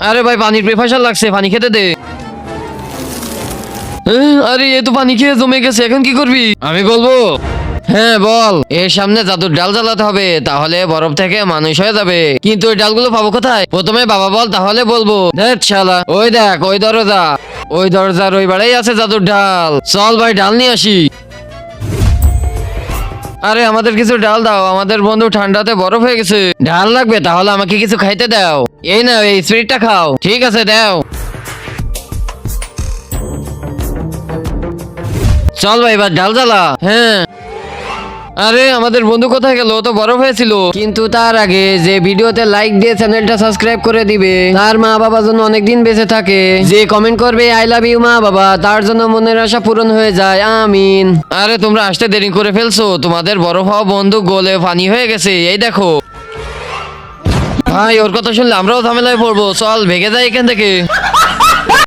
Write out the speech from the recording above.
আরে ভাই পানির প্রেফাসার লাগছে, পানি খেতে দে। আরে এ তো পানি খেয়ে জমে গেছে, এখন কি করবি? আমি বলবো। হ্যাঁ বল। এর সামনে জাদুর ডাল জ্বালাতে হবে, তাহলে বরফ থেকে মানুষ হয়ে যাবে। কিন্তু ওই ডালগুলো পাবো কোথায়? প্রথমে বাবা বল, তাহলে বলবো। ধ্যাৎ শালা, ওই দেখ ওই দরজা, ওই দরজার ওই বাড়াই আছে জাদুর ডাল। চল ভাই ডাল নিয়ে আসি। আরে আমাদের কিছু ডাল দাও, আমাদের বন্ধু ঠান্ডাতে বরফ হয়ে গেছে। ডাল লাগবে? তাহলে আমাকে কিছু খাইতে দাও। এই না, এই স্পিরিটটা খাও। ঠিক আছে দাও। চল ভাই এবার ডাল জ্বালা। হ্যাঁ। আরে আমাদের বন্ধু কোথায় গেল? ও তো বরফ হয়েছিল। কিন্তু তার আগে যে ভিডিওতে লাইক দিয়ে চ্যানেলটা সাবস্ক্রাইব করে দিবে, তার মা বাবা যেন অনেকদিন বেঁচে থাকে, যে কমেন্ট করবে আই লাভ ইউ মা বাবা, তার জন্য মনের আশা পূরণ হয়ে যায়, আমিন। আরে তোমরা আসতে দেরি করে ফেলছো, তোমাদের বরফ হওয়া বন্ধু গলে পানি হয়ে গেছে, এই দেখো। ভাই ওর কথা শুনলে আমরাও ঝামেলায় পড়বো, চল ভেগে যাই এখান থেকে।